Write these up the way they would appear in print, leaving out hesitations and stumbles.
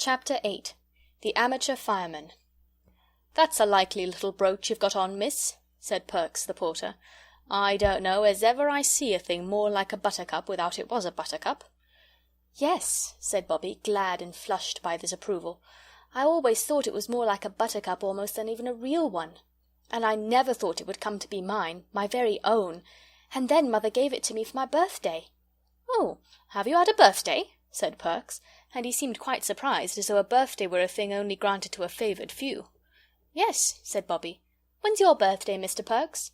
Chapter 8. The Amateur Fireman. "That's a likely little brooch you've got on, miss," said Perks the porter. "I don't know as ever I see a thing more like a buttercup without it was a buttercup." "Yes," said Bobbie, glad and flushed by this approval. "I always thought it was more like a buttercup almost than even a real one. And I never thought it would come to be mine, my very own. And then Mother gave it to me for my birthday." "Oh, have you had a birthday?" said Perks, and he seemed quite surprised, as though a birthday were a thing only granted to a favoured few. "Yes," said Bobbie. "When's your birthday, Mr. Perks?"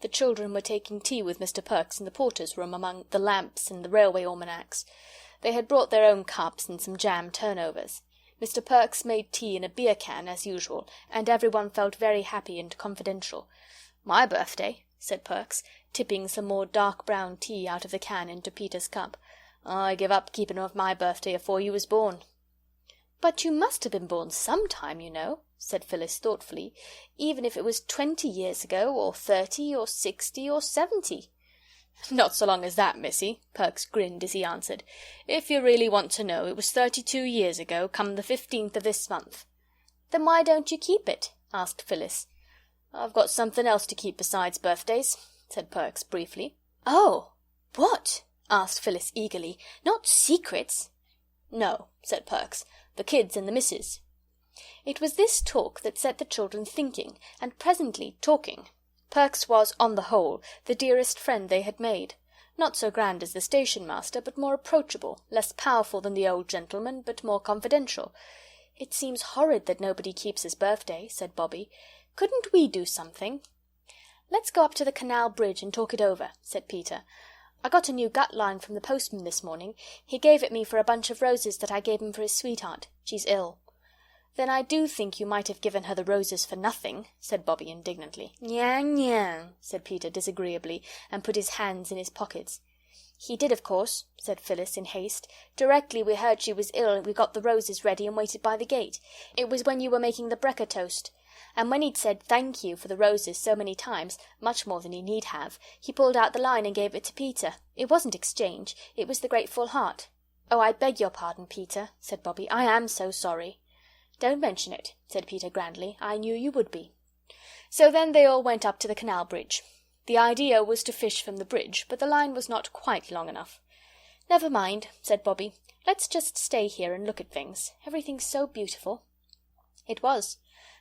The children were taking tea with Mr. Perks in the porter's room among the lamps and the railway almanacs. They had brought their own cups and some jam turnovers. Mr. Perks made tea in a beer can, as usual, and everyone felt very happy and confidential. "My birthday," said Perks, tipping some more dark brown tea out of the can into Peter's cup. "I give up keeping of my birthday afore you was born." "But you must have been born some time, you know," said Phyllis thoughtfully, "even if it was 20 years ago, or 30, or 60, or 70. "Not so long as that, missy," Perks grinned as he answered. "If you really want to know, it was 32 years ago, come the 15th of this month." "Then why don't you keep it?" asked Phyllis. "I've got something else to keep besides birthdays," said Perks briefly. "Oh, what?" asked Phyllis eagerly. "Not secrets?" "No," said Perks, "the kids and the missus." It was this talk that set the children thinking, and presently talking. Perks was, on the whole, the dearest friend they had made. Not so grand as the station-master, but more approachable, less powerful than the old gentleman, but more confidential. "It seems horrid that nobody keeps his birthday," said Bobbie. "Couldn't we do something?" "Let's go up to the canal bridge and talk it over," said Peter. "I got a new gut line from the postman this morning. He gave it me for a bunch of roses that I gave him for his sweetheart. She's ill." "Then I do think you might have given her the roses for nothing," said Bobbie indignantly. "Nyang, nyang," said Peter disagreeably, and put his hands in his pockets. "He did, of course," said Phyllis in haste. "Directly we heard she was ill we got the roses ready and waited by the gate. It was when you were making the brekker toast. And when he'd said thank you for the roses so many times, much more than he need have, he pulled out the line and gave it to Peter. It wasn't exchange, it was the grateful heart." "Oh, I beg your pardon, Peter," said Bobbie. "I am so sorry." "Don't mention it," said Peter grandly. "I knew you would be." So then they all went up to the canal bridge. The idea was to fish from the bridge, but the line was not quite long enough. "Never mind," said Bobbie. "Let's just stay here and look at things. Everything's so beautiful." It was.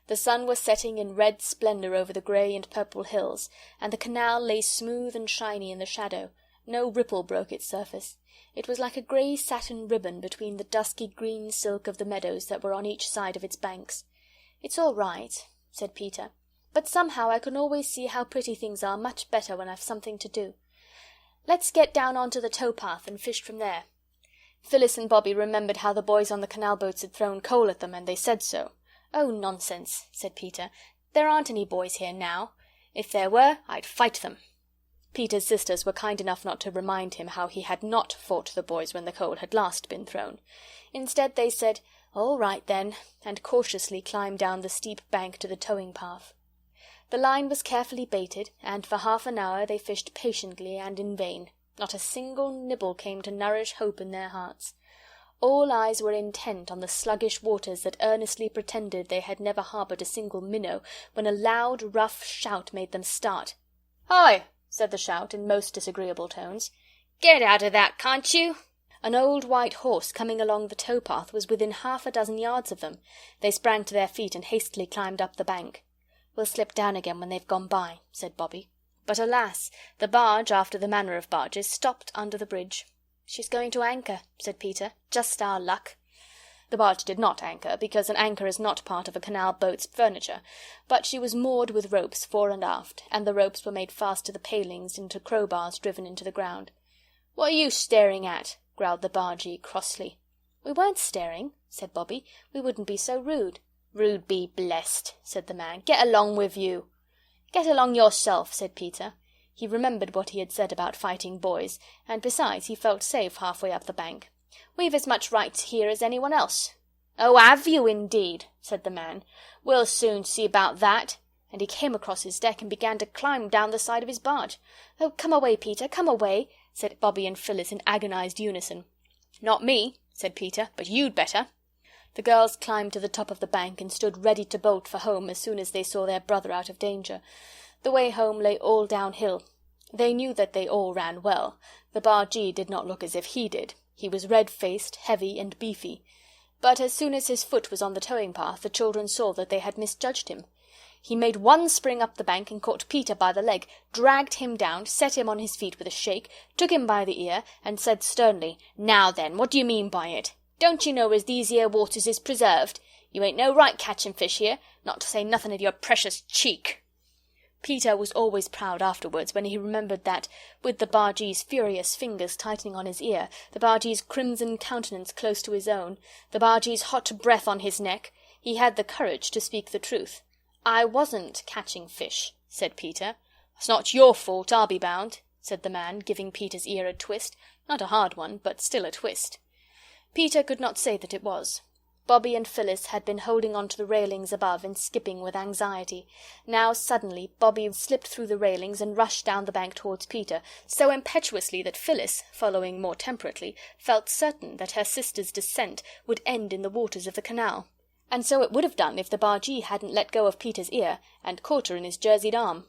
The sun was setting in red splendour over the grey and purple hills, and the canal lay smooth and shiny in the shadow. No ripple broke its surface. It was like a grey satin ribbon between the dusky green silk of the meadows that were on each side of its banks. "It's all right," said Peter, "but somehow I can always see how pretty things are much better when I've something to do. Let's get down onto the towpath and fish from there." Phyllis and Bobbie remembered how the boys on the canal boats had thrown coal at them, and they said so. "Oh, nonsense," said Peter. "There aren't any boys here now. If there were, I'd fight them." Peter's sisters were kind enough not to remind him how he had not fought the boys when the coal had last been thrown. Instead they said, "All right, then," and cautiously climbed down the steep bank to the towing path. The line was carefully baited, and for half an hour they fished patiently and in vain. Not a single nibble came to nourish hope in their hearts. All eyes were intent on the sluggish waters that earnestly pretended they had never harboured a single minnow, when a loud, rough shout made them start. "Hi!" said the shout in most disagreeable tones. "Get out of that, can't you?" An old white horse coming along the towpath was within 6 yards of them. They sprang to their feet and hastily climbed up the bank. "We'll slip down again when they've gone by," said Bobbie. But alas, the barge, after the manner of barges, stopped under the bridge. "She's going to anchor," said Peter. "Just our luck." The barge did not anchor, because an anchor is not part of a canal boat's furniture, but she was moored with ropes fore and aft, and the ropes were made fast to the palings and to crowbars driven into the ground. "What are you staring at?" growled the bargee crossly. "We weren't staring," said Bobbie. "We wouldn't be so rude." "Rude be blessed," said the man. "Get along with you." "Get along yourself," said Peter. He remembered what he had said about fighting boys, and besides he felt safe halfway up the bank. "We've as much right here as anyone else." "Oh, have you indeed?" said the man. "We'll soon see about that." And he came across his deck and began to climb down the side of his barge. "Oh, come away, Peter, come away," said Bobbie and Phyllis in agonized unison. "Not me," said Peter, "but you'd better." The girls climbed to the top of the bank and stood ready to bolt for home as soon as they saw their brother out of danger. The way home lay all downhill. They knew that they all ran well. The bargee did not look as if he did. He was red-faced, heavy, and beefy. But as soon as his foot was on the towing path, the children saw that they had misjudged him. He made one spring up the bank and caught Peter by the leg, dragged him down, set him on his feet with a shake, took him by the ear, and said sternly, "Now then, what do you mean by it? Don't you know as these here waters is preserved? You ain't no right catching fish here, not to say nothing of your precious cheek." Peter was always proud afterwards when he remembered that, with the bargee's furious fingers tightening on his ear, the bargee's crimson countenance close to his own, the bargee's hot breath on his neck, he had the courage to speak the truth. "I wasn't catching fish," said Peter. "It's not your fault, I'll be bound," said the man, giving Peter's ear a twist, not a hard one, but still a twist. Peter could not say that it was. Bobby and Phyllis had been holding on to the railings above and skipping with anxiety. Now suddenly Bobby slipped through the railings and rushed down the bank towards Peter, so impetuously that Phyllis, following more temperately, felt certain that her sister's descent would end in the waters of the canal. And so it would have done if the bargee hadn't let go of Peter's ear and caught her in his jerseyed arm.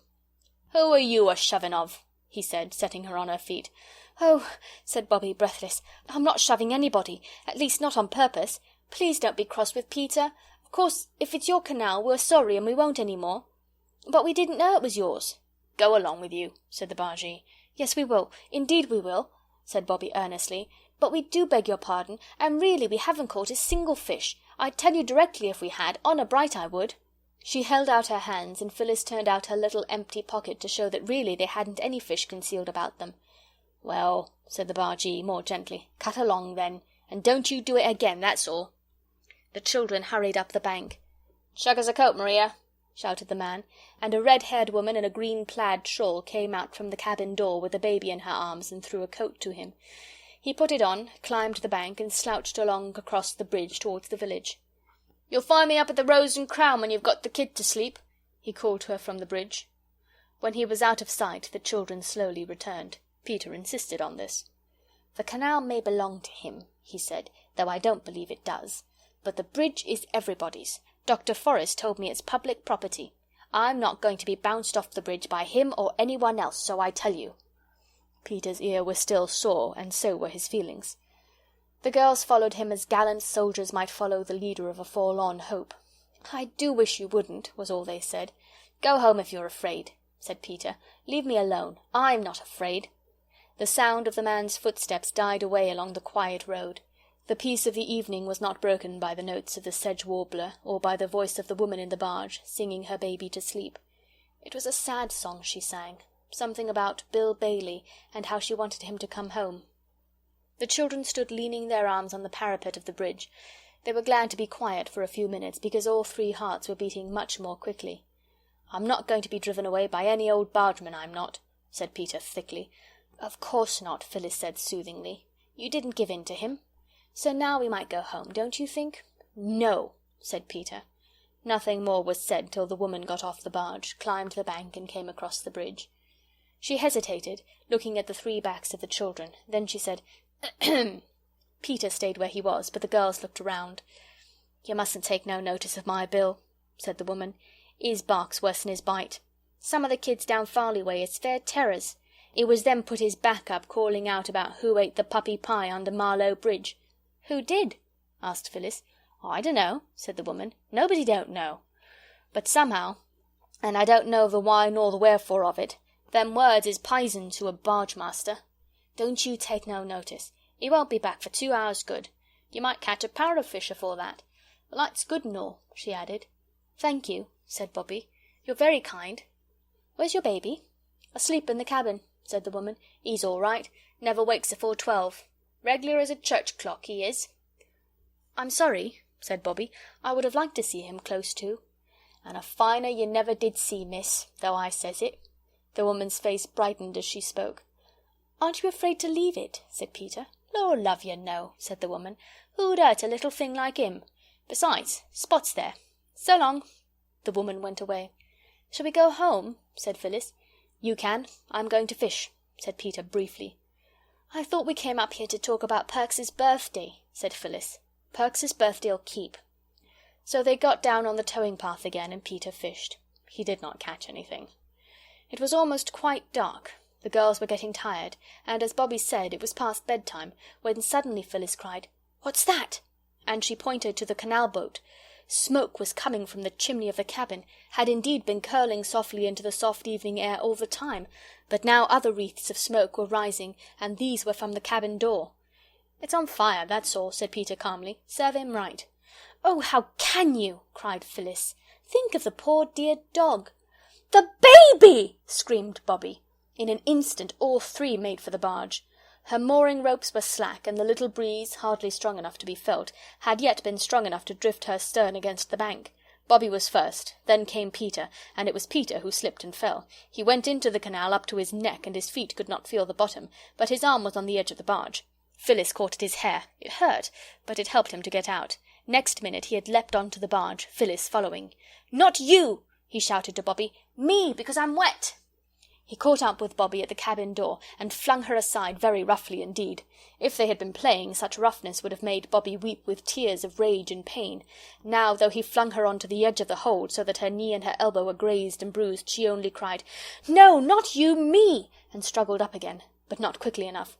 "Who are you a-shoving of?" he said, setting her on her feet. "Oh," said Bobby, breathless, "I'm not shoving anybody, at least not on purpose. Please don't be cross with Peter. Of course, if it's your canal, we're sorry and we won't any more. But we didn't know it was yours." "Go along with you," said the bargee. "Yes, we will. Indeed we will," said Bobby earnestly. "But we do beg your pardon, and really we haven't caught a single fish. I'd tell you directly if we had, honour bright I would." She held out her hands, and Phyllis turned out her little empty pocket to show that really they hadn't any fish concealed about them. "Well," said the bargee, more gently, "cut along, then, and don't you do it again, that's all." The children hurried up the bank. "Chuck us a coat, Maria," shouted the man, and a red-haired woman in a green plaid shawl came out from the cabin door with a baby in her arms and threw a coat to him. He put it on, climbed the bank, and slouched along across the bridge towards the village. "You'll find me up at the Rose and Crown when you've got the kid to sleep," he called to her from the bridge. When he was out of sight, the children slowly returned. Peter insisted on this. "The canal may belong to him," he said, "though I don't believe it does. But the bridge is everybody's. Dr. Forrest told me it's public property. I'm not going to be bounced off the bridge by him or anyone else, so I tell you." Peter's ear was still sore, and so were his feelings. The girls followed him as gallant soldiers might follow the leader of a forlorn hope. "I do wish you wouldn't," was all they said. "Go home if you're afraid," said Peter. "Leave me alone. I'm not afraid." The sound of the man's footsteps died away along the quiet road. The peace of the evening was not broken by the notes of the sedge warbler, or by the voice of the woman in the barge, singing her baby to sleep. It was a sad song she sang, something about Bill Bailey, and how she wanted him to come home. The children stood leaning their arms on the parapet of the bridge. They were glad to be quiet for a few minutes, because all three hearts were beating much more quickly. "I'm not going to be driven away by any old bargeman, I'm not," said Peter thickly. "Of course not," Phyllis said soothingly. "You didn't give in to him. So now we might go home, don't you think?" "No," said Peter. Nothing more was said till the woman got off the barge, climbed the bank, and came across the bridge. She hesitated, looking at the three backs of the children. Then she said, "Ahem." Peter stayed where he was, but the girls looked around. "You mustn't take no notice of my Bill," said the woman. "His bark's worse'n his bite. Some of the kids down Farley way is fair terrors. It was them put his back up calling out about who ate the puppy pie under Marlow Bridge." "Who did?" asked Phyllis. "I dunno," said the woman. "Nobody don't know. But somehow, and I don't know the why nor the wherefore of it, them words is pison to a barge-master. Don't you take no notice. He won't be back for 2 hours good. You might catch a power of fish afore that. The light's good and all," she added. "Thank you," said Bobby. "You're very kind. Where's your baby?" "Asleep in the cabin," said the woman. "He's all right. Never wakes afore 12. Reg'lar as a church clock, he is." "I'm sorry," said Bobby. "I would have liked to see him close to." "And a finer you never did see, miss, though I says it." The woman's face brightened as she spoke. "Aren't you afraid to leave it?" said Peter. "Lor love you, no," said the woman. "Who'd hurt a little thing like him? Besides, Spot's there. So long." The woman went away. "Shall we go home?" said Phyllis. "You can. I'm going to fish," said Peter briefly. "I thought we came up here to talk about Perks's birthday," said Phyllis. Perks's birthday'll keep." So they got down on the towing path again, and Peter fished. He did not catch anything. It was almost quite dark. The girls were getting tired, and, as Bobby said, it was past bedtime, when suddenly Phyllis cried, "What's that?" And she pointed to the canal boat. Smoke was coming from the chimney of the cabin, had indeed been curling softly into the soft evening air all the time, but now other wreaths of smoke were rising, and these were from the cabin door. "It's on fire, that's all," said Peter calmly. "Serve him right." "Oh, how can you?" cried Phyllis. "Think of the poor dear dog." "The baby!" screamed Bobby. In an instant all three made for the barge. Her mooring ropes were slack, and the little breeze, hardly strong enough to be felt, had yet been strong enough to drift her stern against the bank. Bobby was first, then came Peter, and it was Peter who slipped and fell. He went into the canal up to his neck, and his feet could not feel the bottom, but his arm was on the edge of the barge. Phyllis caught at his hair. It hurt, but it helped him to get out. Next minute he had leapt on to the barge, Phyllis following. "Not you!" he shouted to Bobby. "Me, because I'm wet." He caught up with Bobby at the cabin door, and flung her aside very roughly indeed. If they had been playing, such roughness would have made Bobby weep with tears of rage and pain. Now, though he flung her on to the edge of the hold, so that her knee and her elbow were grazed and bruised, she only cried, "No, not you, me!" and struggled up again, but not quickly enough.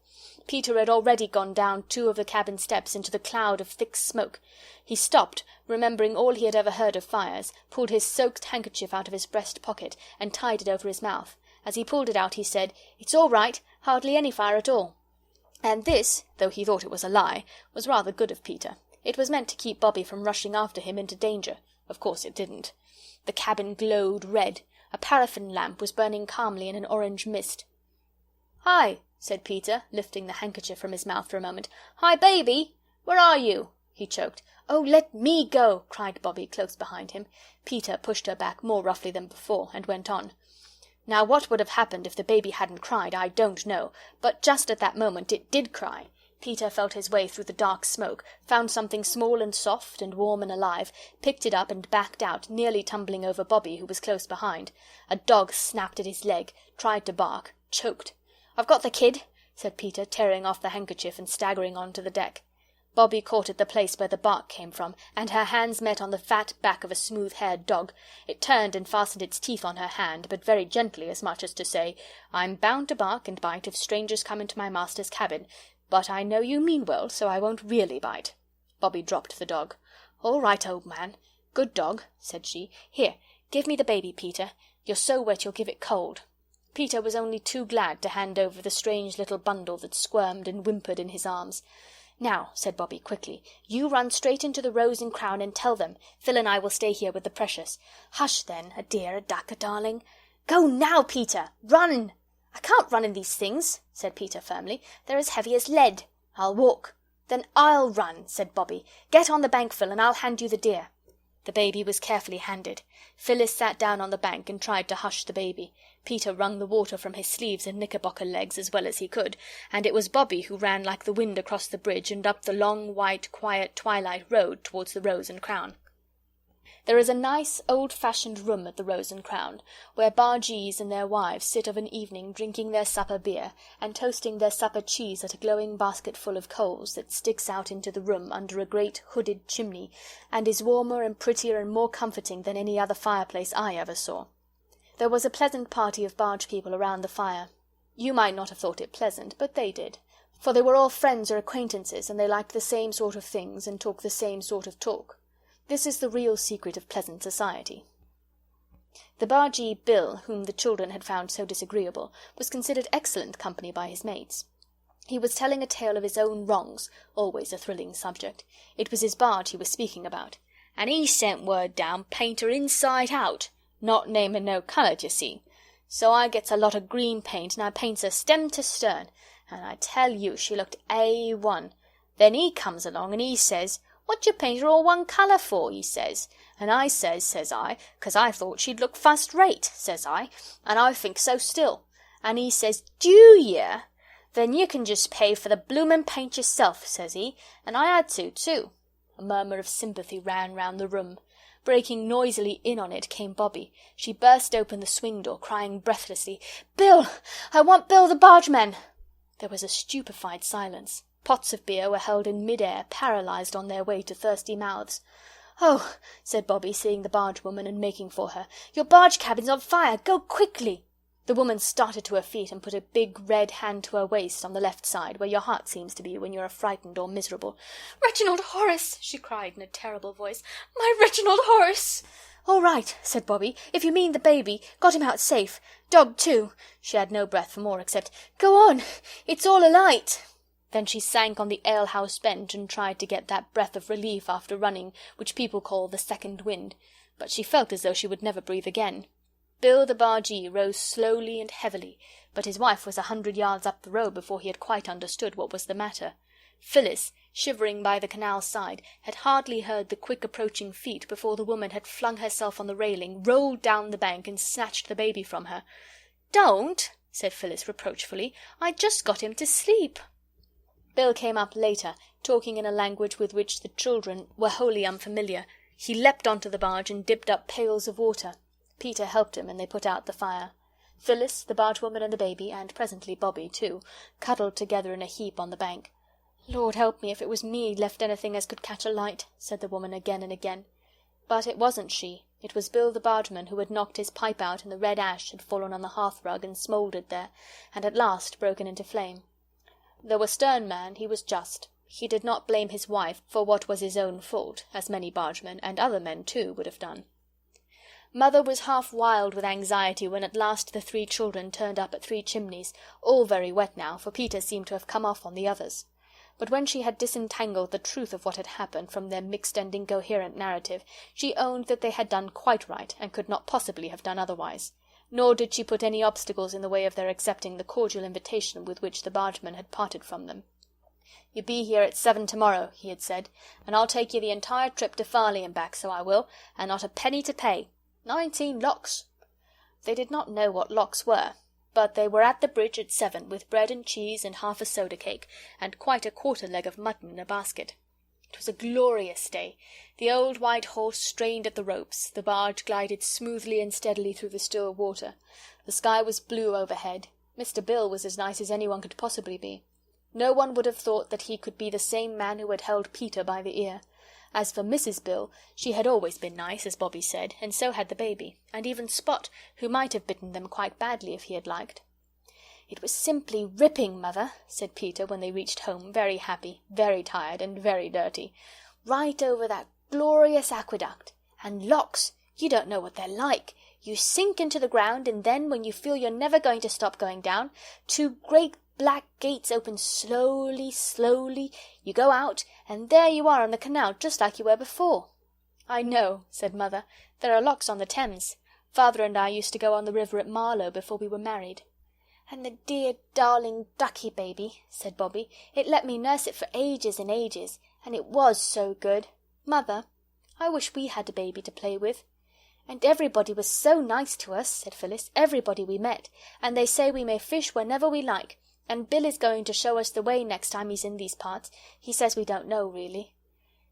Peter had already gone down 2 of the cabin steps into the cloud of thick smoke. He stopped, remembering all he had ever heard of fires, pulled his soaked handkerchief out of his breast pocket, and tied it over his mouth. As he pulled it out he said, "It's all right, hardly any fire at all." And this, though he thought it was a lie, was rather good of Peter. It was meant to keep Bobby from rushing after him into danger. Of course it didn't. The cabin glowed red. A paraffin lamp was burning calmly in an orange mist. "Hi," said Peter, lifting the handkerchief from his mouth for a moment. "Hi, baby! Where are you?" he choked. "Oh, let me go!" cried Bobby, close behind him. Peter pushed her back more roughly than before, and went on. Now what would have happened if the baby hadn't cried, I don't know, but just at that moment it did cry. Peter felt his way through the dark smoke, found something small and soft and warm and alive, picked it up and backed out, nearly tumbling over Bobby, who was close behind. A dog snapped at his leg, tried to bark, choked. "I've got the kid," said Peter, tearing off the handkerchief and staggering on to the deck. Bobby caught at the place where the bark came from, and her hands met on the fat back of a smooth-haired dog. It turned and fastened its teeth on her hand, but very gently, as much as to say, "I'm bound to bark and bite if strangers come into my master's cabin, but I know you mean well, so I won't really bite." Bobby dropped the dog. "All right, old man. Good dog," said she. "Here, give me the baby, Peter. You're so wet you'll give it cold." Peter was only too glad to hand over the strange little bundle that squirmed and whimpered in his arms. "Now," said Bobby quickly, "you run straight into the Rose and Crown and tell them. Phil and I will stay here with the precious." "Hush, then, a dear, a duck, a darling." "Go now, Peter! Run!" "I can't run in these things," said Peter firmly. "They're as heavy as lead." "I'll walk." "Then I'll run," said Bobby. "Get on the bank, Phil, and I'll hand you the deer." The baby was carefully handed. Phyllis sat down on the bank and tried to hush the baby. Peter wrung the water from his sleeves and knickerbocker legs as well as he could, and it was Bobby who ran like the wind across the bridge and up the long, white, quiet twilight road towards the Rose and Crown. There is a nice, old-fashioned room at the Rose and Crown, where bargees and their wives sit of an evening drinking their supper beer and toasting their supper cheese at a glowing basketful of coals that sticks out into the room under a great hooded chimney, and is warmer and prettier and more comforting than any other fireplace I ever saw. There was a pleasant party of barge people around the fire. You might not have thought it pleasant, but they did, for they were all friends or acquaintances, and they liked the same sort of things and talked the same sort of talk. This is the real secret of pleasant society. The bargee Bill, whom the children had found so disagreeable, was considered excellent company by his mates. He was telling a tale of his own wrongs, always a thrilling subject. It was his barge he was speaking about. "And he sent word down, paint her inside out, not naming no colour, d'ye see. So I gets a lot of green paint, and I paints her stem to stern, and I tell you she looked A1. Then he comes along, and he says, 'What d'ye paint her all one colour for?' he says. And I says I, 'cause I thought she'd look fust rate,' says I, 'and I think so still.' And he says, 'Do ye? Then you can just pay for the bloomin' paint yourself,' says he, and I had to, too." A murmur of sympathy ran round the room. Breaking noisily in on it came Bobby. She burst open the swing door, crying breathlessly, "Bill! I want Bill the bargeman!" There was a stupefied silence. pots of beer were held in mid-air, paralysed on their way to thirsty mouths. "Oh," said Bobby, seeing the bargewoman and making for her, "your barge cabin's on fire! Go quickly!" The woman started to her feet and put a big red hand to her waist on the left side, where your heart seems to be when you are frightened or miserable. "Reginald Horace!" she cried in a terrible voice. "My Reginald Horace!" "All right," said Bobby, "if you mean the baby. Got him out safe. Dog too." She had no breath for more, except, "Go on! It's all alight!" Then she sank on the alehouse bench and tried to get that breath of relief after running which people call the second wind, but she felt as though she would never breathe again. Bill the bargee rose slowly and heavily, but his wife was 100 yards up the road before he had quite understood what was the matter. Phyllis, shivering by the canal side, had hardly heard the quick approaching feet before the woman had flung herself on the railing, rolled down the bank, and snatched the baby from her. "Don't," said Phyllis reproachfully. "I just got him to sleep." Bill came up later, talking in a language with which the children were wholly unfamiliar. He leapt onto the barge and dipped up pails of water. Peter helped him, and they put out the fire. Phyllis, the bargewoman, and the baby, and presently Bobby too, cuddled together in a heap on the bank. "Lord help me if it was me left anything as could catch a light," said the woman again and again. But it wasn't she. It was Bill the bargeman, who had knocked his pipe out, and the red ash had fallen on the hearth-rug and smouldered there, and at last broken into flame. Though a stern man, he was just. He did not blame his wife for what was his own fault, as many bargemen, and other men too, would have done. Mother was half wild with anxiety when at last the 3 children turned up at 3 Chimneys, all very wet now, for Peter seemed to have come off on the others. But when she had disentangled the truth of what had happened from their mixed and incoherent narrative, she owned that they had done quite right, and could not possibly have done otherwise. Nor did she put any obstacles in the way of their accepting the cordial invitation with which the bargeman had parted from them. "You be here at 7 tomorrow," he had said, "and I'll take you the entire trip to Farley and back, so I will, and not a penny to pay. 19 locks." They did not know what locks were, but they were at the bridge at 7, with bread and cheese and half a soda cake, and quite a quarter leg of mutton in a basket. It was a glorious day. The old white horse strained at the ropes, the barge glided smoothly and steadily through the still water. The sky was blue overhead. Mr. Bill was as nice as anyone could possibly be. No one would have thought that he could be the same man who had held Peter by the ear. As for Mrs. Bill, she had always been nice, as Bobby said, and so had the baby, and even Spot, who might have bitten them quite badly if he had liked. "It was simply ripping, Mother," said Peter when they reached home, very happy, very tired, and very dirty. "Right over that glorious aqueduct. And locks, you don't know what they're like. You sink into the ground, and then, when you feel you're never going to stop going down, 2 great black gates open slowly, slowly, you go out, and there you are on the canal just like you were before." "I know," said Mother. "There are locks on the Thames. Father and I used to go on the river at Marlow before we were married." "And the dear darling ducky baby," said Bobby. "It let me nurse it for ages and ages, and it was so good. Mother, I wish we had a baby to play with." "And everybody was so nice to us," said Phyllis, "everybody we met, and they say we may fish whenever we like. And Bill is going to show us the way next time he's in these parts. He says we don't know, really."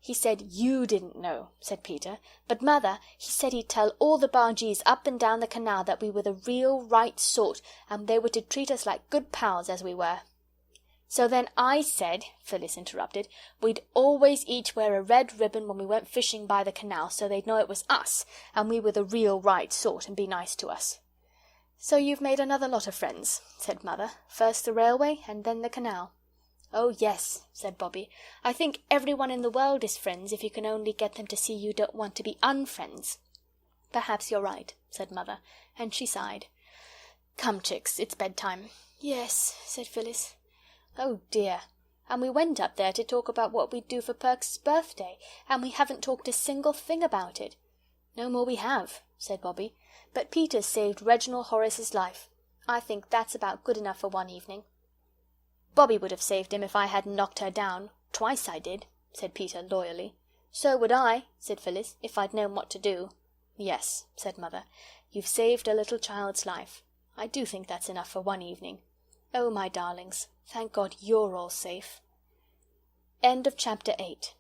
"He said you didn't know," said Peter. "But, Mother, he said he'd tell all the bargees up and down the canal that we were the real right sort, and they were to treat us like good pals as we were." "So then I said," Phyllis interrupted, "we'd always each wear a red ribbon when we went fishing by the canal, so they'd know it was us, and we were the real right sort, and be nice to us." "So you've made another lot of friends," said Mother. "First the railway, and then the canal." "Oh, yes," said Bobby. "I think everyone in the world is friends if you can only get them to see you don't want to be unfriends." "Perhaps you're right," said Mother, and she sighed. "Come, chicks, it's bedtime." "Yes," said Phyllis. "Oh, dear, and we went up there to talk about what we'd do for Perks's birthday, and we haven't talked a single thing about it." "No more we have," said Bobby. "But Peter's saved Reginald Horace's life. I think that's about good enough for one evening." "Bobby would have saved him if I hadn't knocked her down. Twice I did," said Peter loyally. "So would I," said Phyllis, "if I'd known what to do." "Yes," said Mother, "you've saved a little child's life. I do think that's enough for one evening. Oh, my darlings, thank God you're all safe." End of chapter 8.